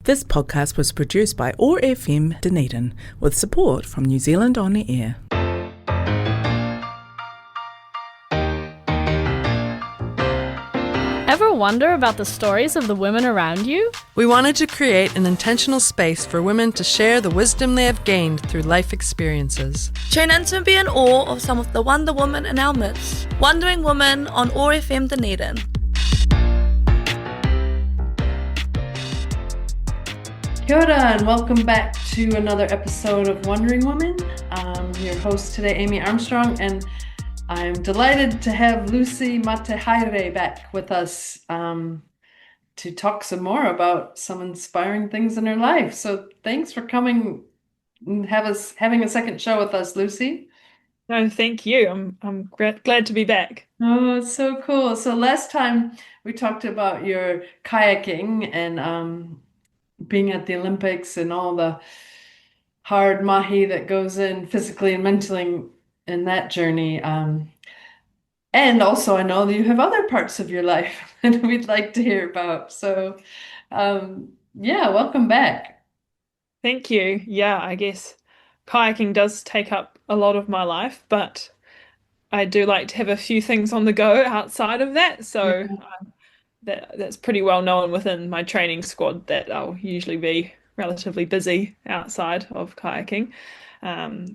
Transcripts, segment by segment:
This podcast was produced by OAR FM Dunedin with support from New Zealand On the Air. Ever wonder about the stories of the women around you? We wanted to create an intentional space for women to share the wisdom they have gained through life experiences. Tune in to be in awe of some of the Wonder Women in our midst. Wondering Women on OAR FM Dunedin. Kia ora and welcome back to another episode of Wondering Women. I'm your host today, Amy Armstrong, and I'm delighted to have Lucy Matehaere back with us to talk some more about some inspiring things in her life. So thanks for coming and having a second show with us, Lucy. No, thank you. I'm glad to be back. Oh, it's so cool. So last time we talked about your kayaking and being at the Olympics and all the hard mahi that goes in physically and mentally in that journey. And also I know that you have other parts of your life that we'd like to hear about. So welcome back. Thank you. Yeah, I guess kayaking does take up a lot of my life, but I do like to have a few things on the go outside of that. So that's pretty well known within my training squad that I'll usually be relatively busy outside of kayaking.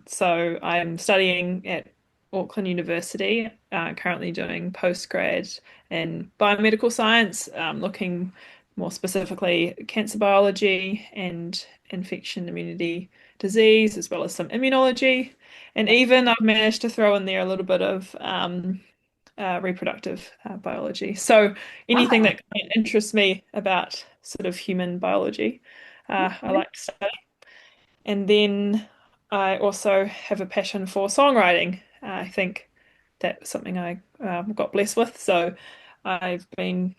So I'm studying at Auckland University, currently doing postgrad in biomedical science, looking more specifically at cancer biology and infection immunity disease, as well as some immunology. And even I've managed to throw in there a little bit of reproductive biology. So anything that kind of interests me about sort of human biology, I like to study. And then I also have a passion for songwriting. I think that's something I got blessed with. So I've been,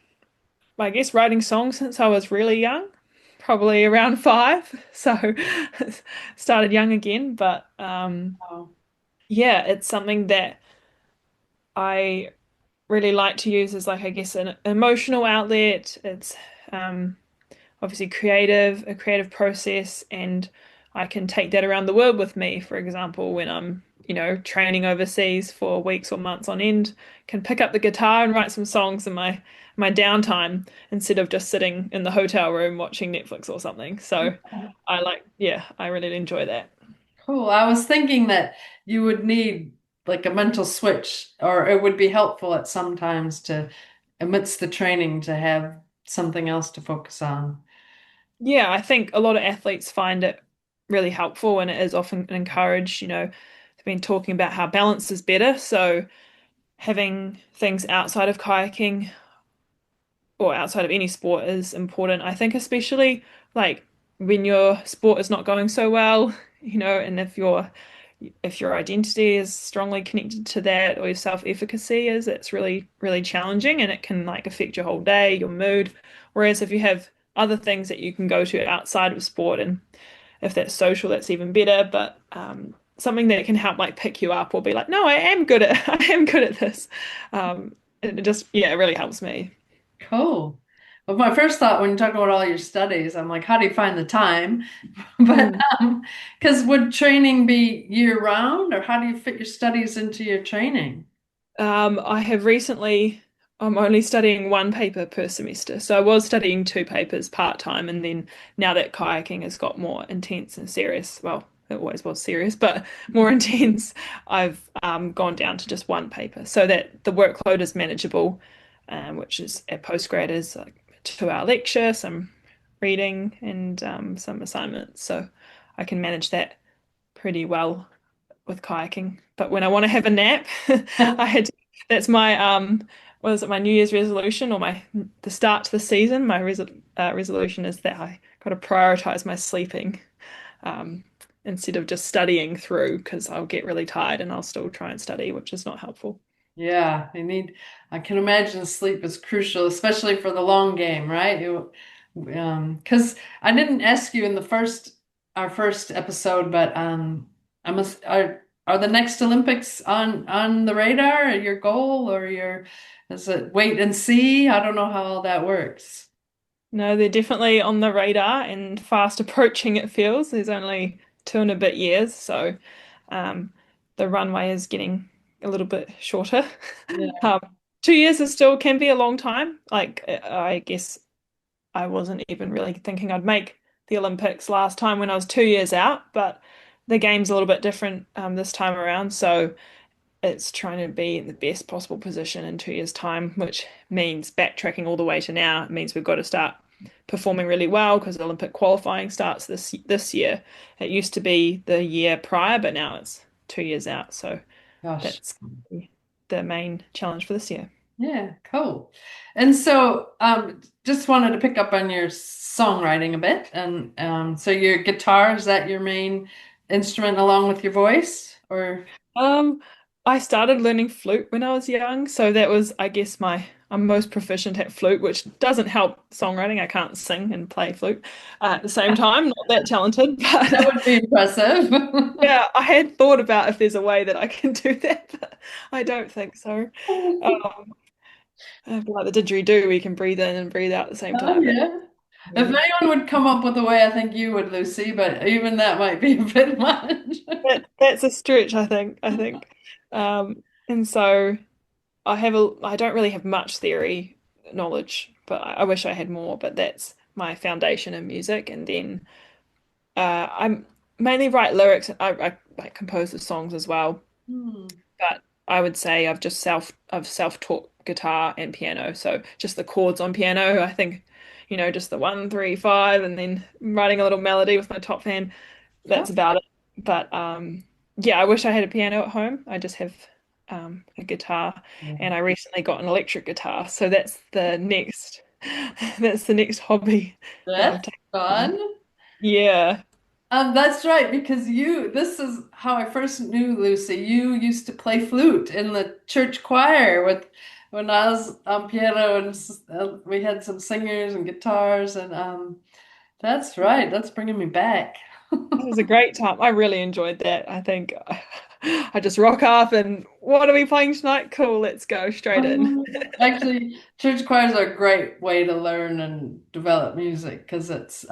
I guess, writing songs since I was really young, probably around 5. So started young again. But it's something that I really like to use as, like, I guess, an emotional outlet. It's obviously a creative process, and I can take that around the world with me. For example, when I'm, training overseas for weeks or months on end, can pick up the guitar and write some songs in my downtime instead of just sitting in the hotel room watching Netflix or something. So I really enjoy that. Cool. I was thinking that you would need like a mental switch, or it would be helpful at some times to, amidst the training, to have something else to focus on. Yeah, I think a lot of athletes find it really helpful, and it is often encouraged. They've been talking about how balance is better. So having things outside of kayaking or outside of any sport is important. I think especially like when your sport is not going so well, and if your identity is strongly connected to that, or your self-efficacy is, it's really, really challenging, and it can like affect your whole day, your mood. Whereas if you have other things that you can go to outside of sport, and if that's social, that's even better. But something that can help like pick you up or be like, no, I am good at this. It just, it really helps me. Cool. Well, my first thought when you talk about all your studies, I'm like, how do you find the time? But because would training be year round, or how do you fit your studies into your training? I have recently, I'm only studying 1 paper per semester. So I was studying 2 papers part-time, and then now that kayaking has got more intense and serious, well, it always was serious, but more intense, I've gone down to just 1 paper so that the workload is manageable, which is at postgrad is like a 2-hour lecture, some reading, and some assignments. So I can manage that pretty well with kayaking. But when I want to have a nap, that's my my New Year's resolution, or the start to the season. My resolution is that I got to prioritize my sleeping instead of just studying through, because I'll get really tired and I'll still try and study, which is not helpful. Yeah, I can imagine sleep is crucial, especially for the long game, right? Because I didn't ask you in our first episode, but are the next Olympics on the radar, or your goal, or is it wait and see? I don't know how all that works. No, they're definitely on the radar and fast approaching, it feels. There's only 2 and a bit years, so um, the runway is getting a little bit shorter. Yeah. Um, 2 years is still can be a long time. Like, I guess I wasn't even really thinking I'd make the Olympics last time when I was 2 years out, but the game's a little bit different this time around. So it's trying to be in the best possible position in 2 years' time, which means backtracking all the way to now. It means we've got to start performing really well because Olympic qualifying starts this year. It used to be the year prior, but now it's 2 years out. So Gosh. that's the main challenge for this year. Yeah, cool. And so, just wanted to pick up on your songwriting a bit. And so your guitar, is that your main instrument along with your voice? Or Um, I started learning flute when I was young, so that was, I guess, I'm most proficient at flute, which doesn't help songwriting. I can't sing and play flute at the same time. Not that talented, that but would be impressive. yeah, I had thought about if there's a way that I can do that, but I don't think so. Um, like the didgeridoo, we can breathe in and breathe out at the same Oh, time. But yeah. If yeah. anyone would come up with a way, I think you would, Lucy, but even that might be a bit much. That's a stretch, I think. And so. I don't really have much theory knowledge, but I wish I had more, but that's my foundation in music. And then I'm mainly write lyrics. I like compose the songs as well, Hmm. but I would say I've self-taught guitar and piano. So just the chords on piano, I think, just the 1, 3, 5, and then writing a little melody with my top hand. Oh, That's about it. But yeah, I wish I had a piano at home. I just have a guitar, and I recently got an electric guitar, so that's the next hobby that I've that's taken on. fun. Yeah, That's right, because this is how I first knew Lucy. You used to play flute in the church choir when I was on piano, and we had some singers and guitars, and that's right. That's bringing me back. it was a great time. I really enjoyed that. I think I just rock up and what are we playing tonight? Cool, let's go straight in. Actually, church choirs are a great way to learn and develop music because it's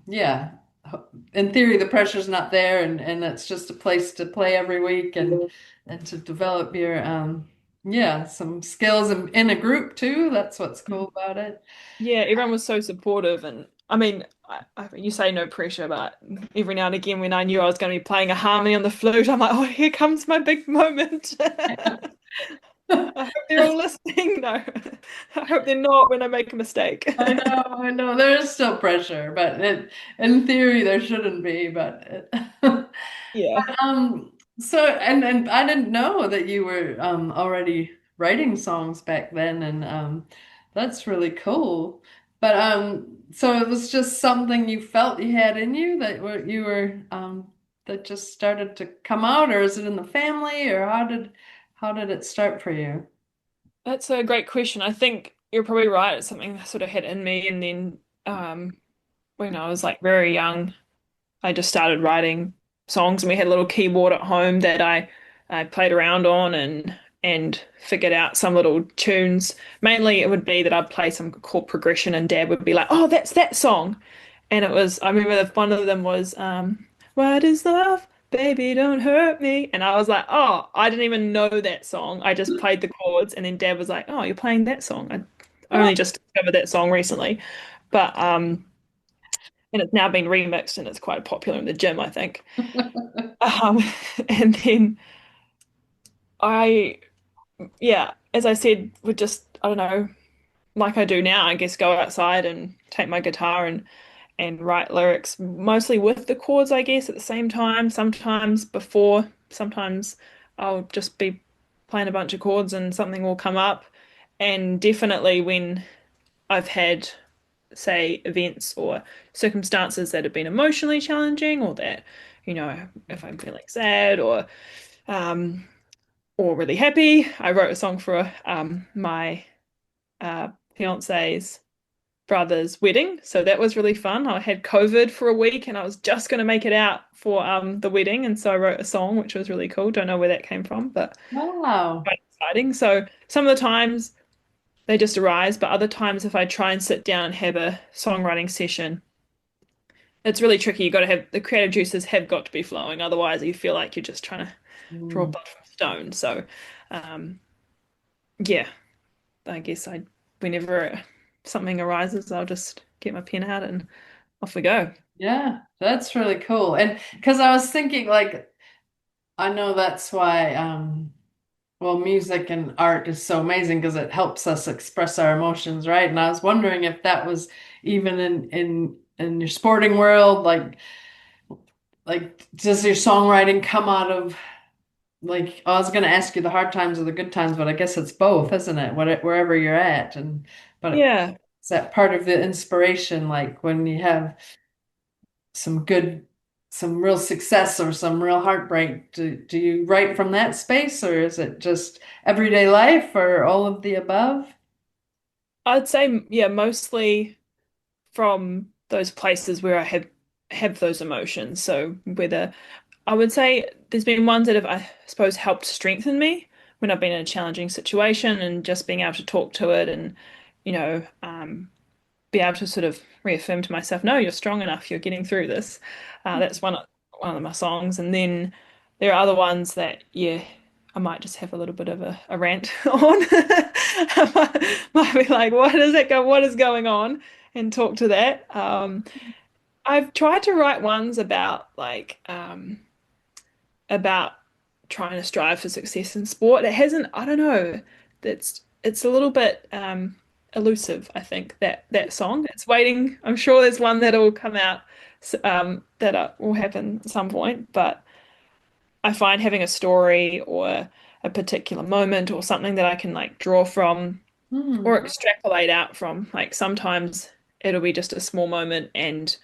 yeah, in theory the pressure's not there and it's just a place to play every week and to develop your yeah, some skills in a group too. That's what's cool about it. Yeah, everyone was so supportive, and I mean, you say no pressure, but every now and again, when I knew I was going to be playing a harmony on the flute, I'm like, oh, here comes my big moment. I hope they're all listening. No, I hope they're not when I make a mistake. I know. There is still pressure, but in theory there shouldn't be. But Yeah. so and I didn't know that you were already writing songs back then, and that's really cool. But so it was just something you felt you had in you you were that just started to come out, or is it in the family, or how did it start for you? That's a great question. I think you're probably right. It's something that sort of hit in me, and then um, when I was like very young, I just started writing songs, and we had a little keyboard at home that I played around on and figured out some little tunes. Mainly, it would be that I'd play some chord progression, and Dad would be like, "Oh, that's that song," and it was. I remember one of them was "What is love? Baby, don't hurt me," and I was like, "Oh, I didn't even know that song. I just played the chords," and then Dad was like, "Oh, you're playing that song." I only just discovered that song recently, but and it's now been remixed and it's quite popular in the gym, I think. Um, and then I, yeah, as I said, would just, I don't know, like I do now, I guess go outside and take my guitar and write lyrics, mostly with the chords, I guess, at the same time, sometimes before, sometimes I'll just be playing a bunch of chords and something will come up. And definitely when I've had say events or circumstances that have been emotionally challenging or that, if I'm feeling sad um or really happy. I wrote a song for my fiance's brother's wedding. So that was really fun. I had COVID for a week and I was just going to make it out for the wedding. And so I wrote a song, which was really cool. Don't know where that came from, but Wow. quite exciting. So some of the times they just arise. But other times, if I try and sit down and have a songwriting session, it's really tricky. You got to have the creative juices have got to be flowing. Otherwise, you feel like you're just trying to draw Mm. blood from stone. So, um, yeah, I guess whenever something arises, I'll just get my pen out and off we go. Yeah, that's really cool. And because I was thinking, like, I know that's why, well, music and art is so amazing because it helps us express our emotions, right? And I was wondering if that was even in your sporting world, like does your songwriting come out of like I was going to ask you the hard times or the good times, but I guess it's both, isn't it? Wherever you're at, and but Yeah, is that part of the inspiration, like when you have some good, some real success or some real heartbreak, do you write from that space or is it just everyday life or all of the above? I'd say yeah, mostly from those places where I have those emotions. So whether I would say there's been ones that have, I suppose, helped strengthen me when I've been in a challenging situation and just being able to talk to it and, be able to sort of reaffirm to myself, no, you're strong enough, you're getting through this. That's one of my songs. And then there are other ones that, yeah, I might just have a little bit of a rant on. Might be like, what is going on? And talk to that. I've tried to write ones about trying to strive for success in sport. It hasn't, I don't know, it's a little bit elusive, I think, that song. It's waiting. I'm sure there's one that'll come out will happen at some point, but I find having a story or a particular moment or something that I can like draw from or Hmm. extrapolate out from, like sometimes it'll be just a small moment and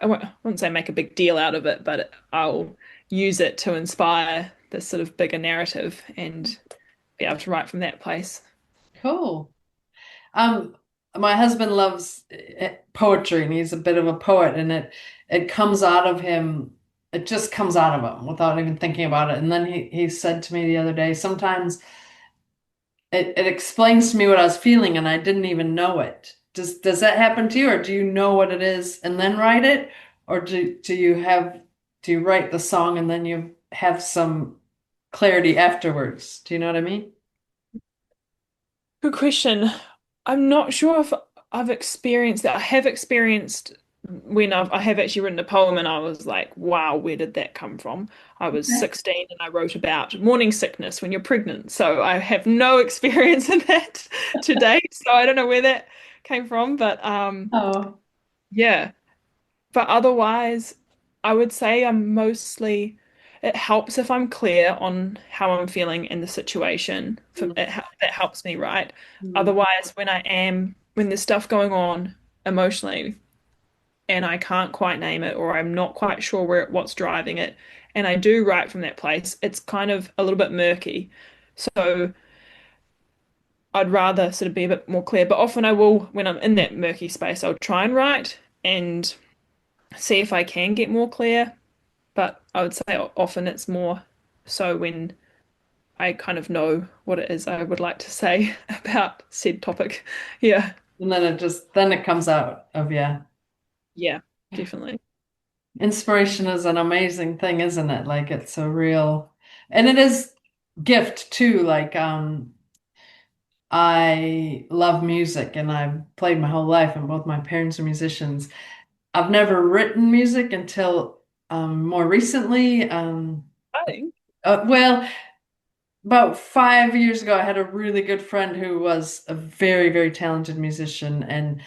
wouldn't say make a big deal out of it, but I'll use it to inspire this sort of bigger narrative and be able to write from that place. Cool. Um, my husband loves poetry and he's a bit of a poet and it comes out of him. It just comes out of him without even thinking about it. And then he said to me the other day, sometimes it explains to me what I was feeling and I didn't even know it. Does that happen to you, or do you know what it is and then write it? Or do you write the song and then you have some clarity afterwards? Do you know what I mean? Good question. I'm not sure if I've experienced that. I have experienced when I have actually written a poem and I was like, wow, where did that come from? I was 16 and I wrote about morning sickness when you're pregnant. So I have no experience in that to date. So I don't know where that came from, but Oh. yeah. But otherwise, I would say it helps if I'm clear on how I'm feeling in the situation. That helps me, right? Mm. Otherwise, when there's stuff going on emotionally and I can't quite name it or I'm not quite sure what's driving it, and I do write from that place, it's kind of a little bit murky. So I'd rather sort of be a bit more clear. But often I will, when I'm in that murky space, I'll try and write and see if I can get more clear. But I would say often it's more so when I kind of know what it is I would like to say about said topic. Yeah, And then it comes out of you. yeah, definitely. Inspiration is an amazing thing, isn't it? Like it's a real, and it is gift too. Like I love music and I've played my whole life and both my parents are musicians. I've never written music until more recently. I think. Well, about 5 years ago, I had a really good friend who was a very, very talented musician, and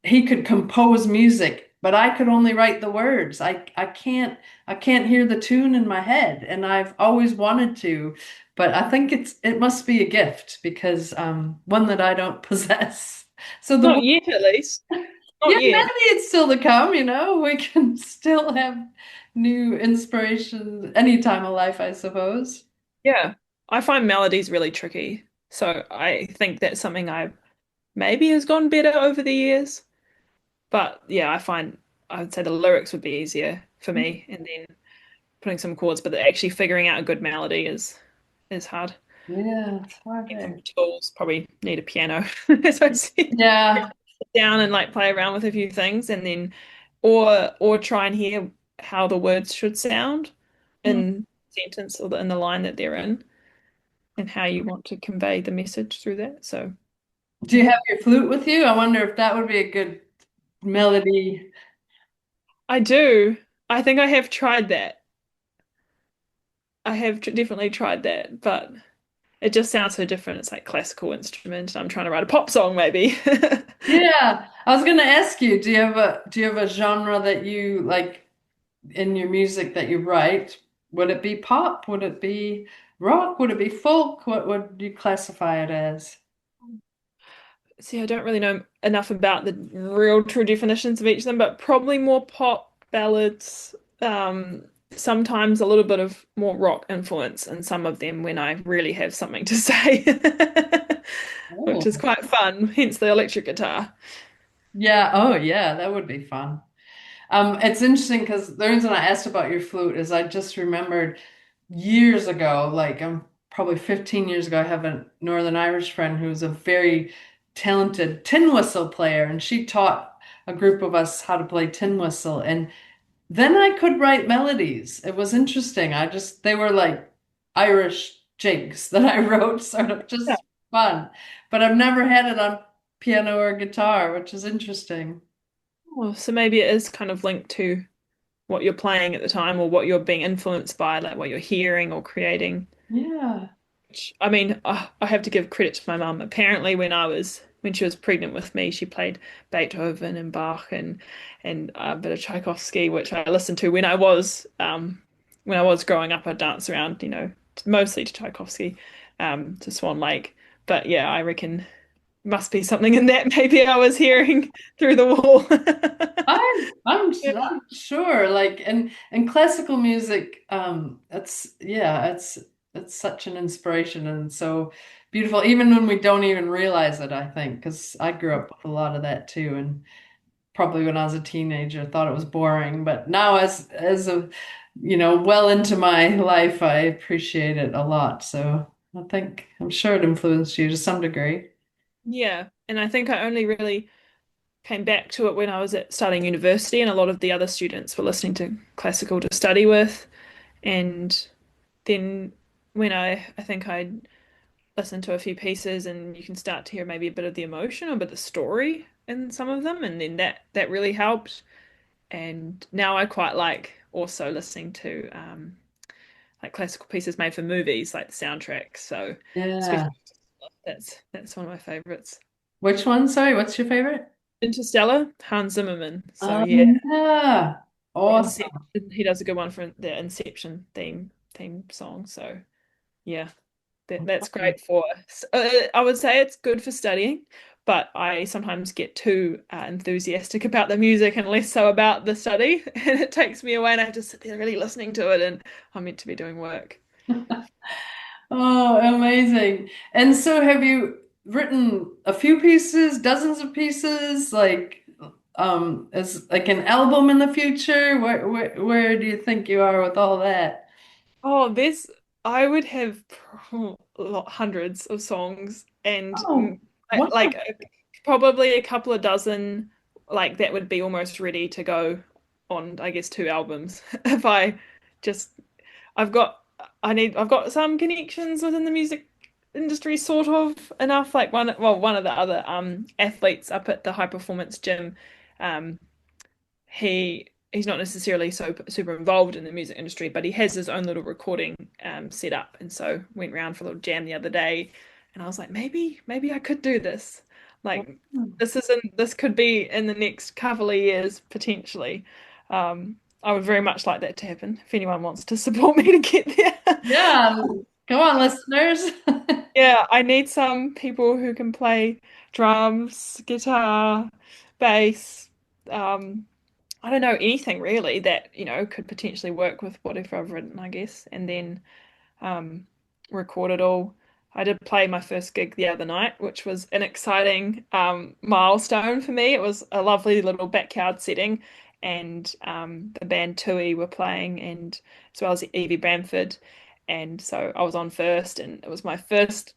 he could compose music, but I could only write the words. I can't hear the tune in my head, and I've always wanted to, but I think it must be a gift because one that I don't possess. So Not yet, at least. yeah, Not maybe yet. it's still to come, we can still have new inspiration any time of life, I suppose. Yeah. I find melodies really tricky. So I think that's something I maybe has gone better over the years. But yeah, I would say the lyrics would be easier for me and then putting some chords, but actually figuring out a good melody is hard. Yeah, it's Some perfect. tools, probably need a piano, as I said. Yeah. Down and like play around with a few things and then or try and hear how the words should sound Mm. in sentence or in the line that they're in and how you want to convey the message through that. So Do you yeah. have your flute with you? I wonder if that would be a good melody. I do. I think I have tried that. I have definitely tried that, but it just sounds so different. It's like classical instrument. I'm trying to write a pop song maybe. Yeah, I was gonna ask you, do you have a genre that you like in your music that you write? Would it be pop? Would it be rock? Would it be folk? What would you classify it as? See, I don't really know enough about the real true definitions of each of them, but probably more pop ballads, sometimes a little bit of more rock influence in some of them when I really have something to say, which is Oh. quite fun, hence the electric guitar. Yeah, oh yeah, that would be fun. It's interesting because the reason I asked about your flute is I just remembered years ago, like probably 15 years ago, I have a Northern Irish friend who's a very talented tin whistle player, and she taught a group of us how to play tin whistle. And then I could write melodies. It was interesting. They were like Irish jigs that I wrote, sort of Yeah. just fun. But I've never had it on piano or guitar, which is interesting. Oh, so maybe it is kind of linked to what you're playing at the time or what you're being influenced by, like what you're hearing or creating. Yeah. I mean, I have to give credit to my mum. Apparently, when she was pregnant with me, she played Beethoven and Bach and a bit of Tchaikovsky, which I listened to when I was growing up. I danced around, mostly to Tchaikovsky, to Swan Lake. But yeah, I reckon must be something in that. Maybe I was hearing through the wall. Yeah. I'm sure, like, and classical music, it's such an inspiration and so beautiful, even when we don't even realize it, I think, because I grew up with a lot of that too, and probably when I was a teenager thought it was boring, but now as a, well into my life, I appreciate it a lot. So I'm sure it influenced you to some degree. Yeah, and I think I only really came back to it when I was at starting university, and a lot of the other students were listening to classical to study with. And then when I think I listened to a few pieces, and you can start to hear maybe a bit of the emotion or a bit of the story in some of them, and then that really helped. And now I quite like also listening to like classical pieces made for movies, like the soundtracks. So Yeah. especially that's one of my favorites. Which one? Sorry, what's your favorite? Interstellar, Hans Zimmerman. So Oh, yeah, yeah. Awesome. Inception. He does a good one for the Inception theme song. So yeah, that's great for. I would say it's good for studying, but I sometimes get too enthusiastic about the music and less so about the study, and it takes me away, and I have to sit there really listening to it, and I'm meant to be doing work. Oh, amazing. And so have you written a few pieces, dozens of pieces, like as like an album in the future? Where do you think you are with all that? Oh, I would have hundreds of songs and Oh, wow. like probably a couple of dozen, like that would be almost ready to go on, I guess, two albums. If I just, I've got, I've got some connections within the music industry, sort of enough. Like one of the other athletes up at the high performance gym, um, he's not necessarily so super involved in the music industry, but he has his own little recording set up, and so went round for a little jam the other day, and I was like, maybe I could do this. Like this could be in the next couple of years potentially. I would very much like that to happen. If anyone wants to support me to get there, Yeah, come on, listeners. yeah, I need some people who can play drums, guitar, bass. Um, I don't know anything really that, could potentially work with whatever I've written, I guess, and then um, record it all. I did play my first gig the other night, which was an exciting milestone for me. It was a lovely little backyard setting, and the band Tui were playing, and as well as Evie Bamford. and so I was on first, and it was my first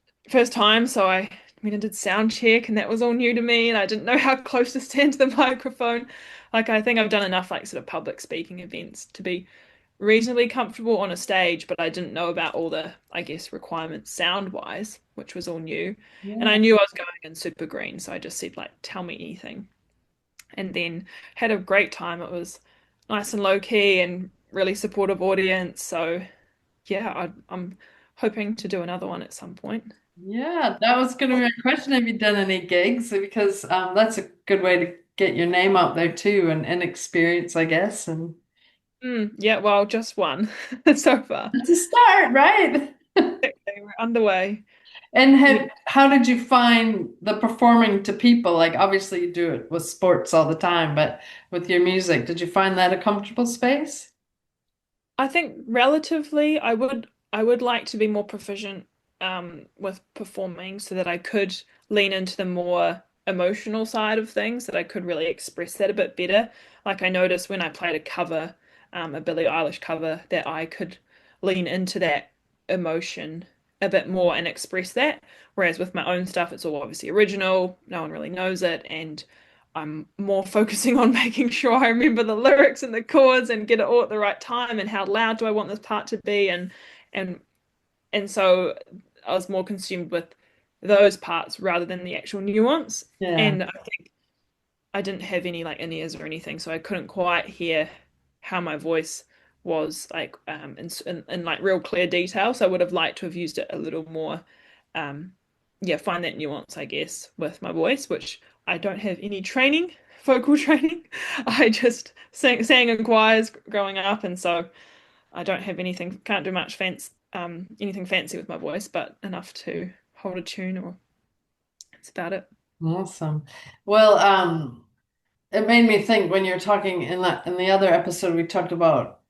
time. So I went and did sound check, and that was all new to me, and I didn't know how close to stand to the microphone. Like I think I've done enough like sort of public speaking events to be reasonably comfortable on a stage, but I didn't know about all the, I guess, requirements sound wise, which was all new. And I Yeah. knew I was going in super green, so I just said like, tell me anything. And then had a great time. It was nice and low key and really supportive audience. So yeah, I'm hoping to do another one at some point. Yeah, that was going to be my question. Have you done any gigs? Because that's a good way to get your name out there too, and experience, I guess. And Yeah, well, just one so far. it's a start, right? Okay, we're underway. And Yeah. how did you find the performing to people? Like, obviously, you do it with sports all the time, but with your music, did you find that a comfortable space? I think relatively, I would like to be more proficient with performing so that I could lean into the more emotional side of things, that I could really express that a bit better. Like I noticed when I played a cover, a Billie Eilish cover, that I could lean into that emotion a bit more and express that. Whereas with my own stuff, it's all obviously original, no one really knows it, and I'm more focusing on making sure I remember the lyrics and the chords and get it all at the right time and how loud do I want this part to be, and and so I was more consumed with those parts rather than the actual nuance. Yeah. And I think I didn't have any like in-ears or anything, so I couldn't quite hear how my voice was like in like real clear detail. So I would have liked to have used it a little more, um, yeah, find that nuance, I guess, with my voice, which I don't have any training, vocal training. I just sang in choirs growing up, and so I don't have anything, can't do much anything fancy with my voice, but enough to hold a tune, or that's about it. Awesome. Well, it made me think when you're talking in the other episode we talked about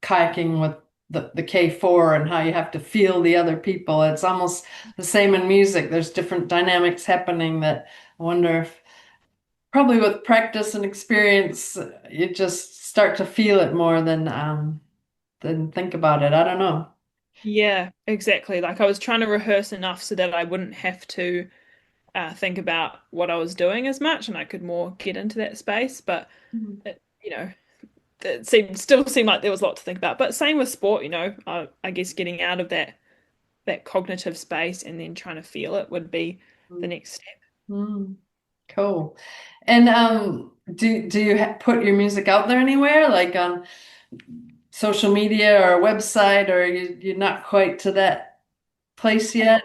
kayaking with the K4 and how you have to feel the other people. It's almost the same in music. There's different dynamics happening that I wonder if probably with practice and experience you just start to feel it more than think about it. I don't know. Yeah, exactly. Like I was trying to rehearse enough so that I wouldn't have to think about what I was doing as much, and I could more get into that space. But it still seemed like there was a lot to think about. But same with sport, I guess getting out of that cognitive space and then trying to feel it would be the next step. Mm, cool. And do you put your music out there anywhere, like on social media or a website, or you're not quite to that place yet?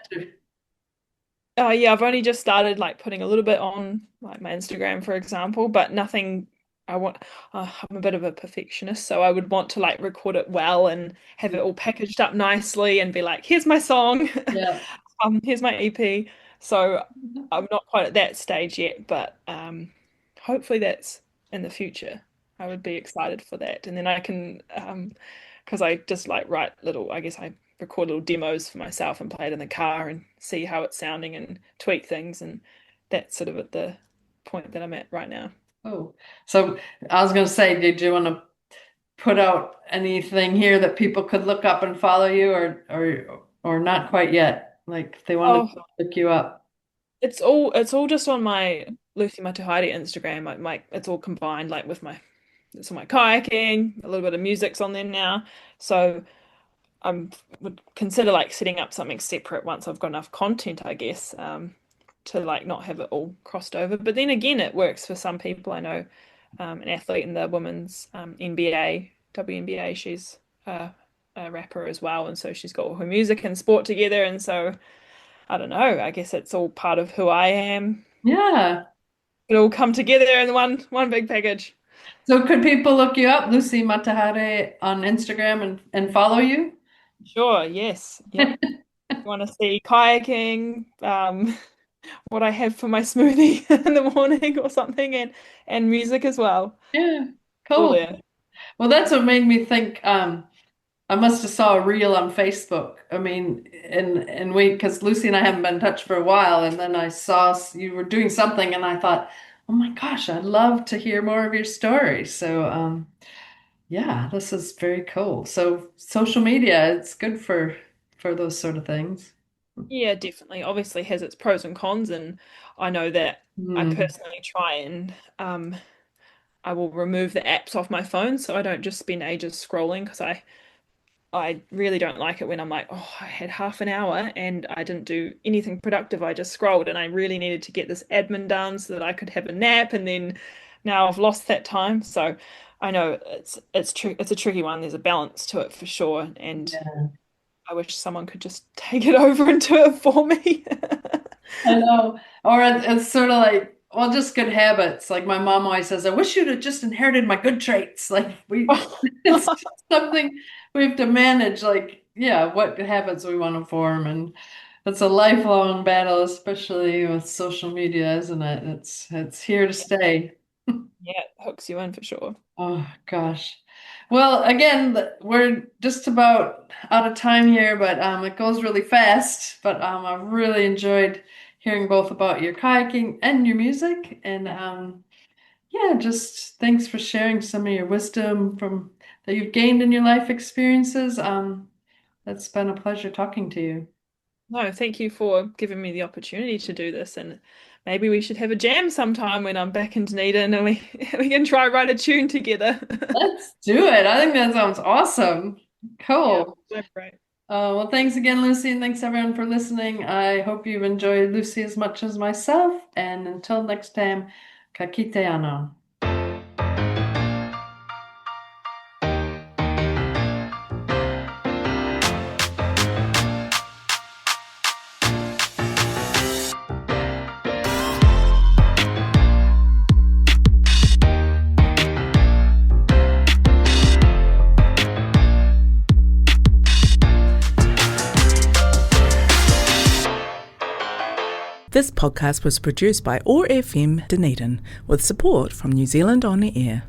Oh yeah, I've only just started like putting a little bit on like my Instagram, for example, but nothing. I want. I'm a bit of a perfectionist, so I would want to like record it well and have it all packaged up nicely and be like, "Here's my song, Yeah. here's my EP." So I'm not quite at that stage yet, but hopefully that's in the future. I would be excited for that, and then I can, because I just like write little. I guess I record little demos for myself and play it in the car and see how it's sounding and tweak things. And that's sort of at the point that I'm at right now. Oh, so I was going to say, did you want to put out anything here that people could look up and follow you, or not quite yet? Like if they wanted Oh, to look you up. it's all just on my Lucy Matehaere Instagram. It's all combined like with it's on my kayaking, a little bit of music's on there now. So I would consider like setting up something separate once I've got enough content, I guess, to like not have it all crossed over. But then again, it works for some people. I know an athlete in the women's NBA, WNBA. She's a rapper as well, and so she's got all her music and sport together. And so I don't know. I guess it's all part of who I am. Yeah. It all come together in one big package. So could people look you up, Lucy Matehaere, on Instagram and follow you? Sure. Yes. Yep. You want to see kayaking, what I have for my smoothie in the morning or something, and music as well. Yeah. All Cool. there. Well, that's what made me think. I must have saw a reel on Facebook. I mean, and we because Lucy and I haven't been in touch for a while, and then I saw you were doing something, and I thought, oh my gosh, I'd love to hear more of your story. So, Yeah, this is very cool. So social media, it's good for those sort of things. Yeah, definitely. Obviously has its pros and cons, and I know that I Hmm. personally try and I will remove the apps off my phone so I don't just spend ages scrolling because I really don't like it when I'm like, oh, I had half an hour and I didn't do anything productive. I just scrolled and I really needed to get this admin done so that I could have a nap, and then now I've lost that time. So I know it's a tricky one. There's a balance to it for sure, and Yeah. I wish someone could just take it over and do it for me. I know. Or it's sort of like, well, just good habits. Like my mom always says, I wish you'd have just inherited my good traits. Like it's just something we have to manage. Like, yeah, what habits we want to form. And it's a lifelong battle, especially with social media, isn't it? It's here to stay. Yeah, it hooks you in for sure. Oh gosh. Well, again, we're just about out of time here, but it goes really fast. But I've really enjoyed hearing both about your kayaking and your music, and yeah, just thanks for sharing some of your wisdom from that you've gained in your life experiences. It's been a pleasure talking to you. No, thank you for giving me the opportunity to do this, and maybe we should have a jam sometime when I'm back in Dunedin and we we can try write a tune together. Let's do it. I think that sounds awesome. Yeah, Cool. so great. Well, thanks again, Lucy, and thanks everyone for listening. I hope you've enjoyed Lucy as much as myself. And until next time, ka kite anō. This podcast was produced by OAR FM Dunedin with support from New Zealand On the Air.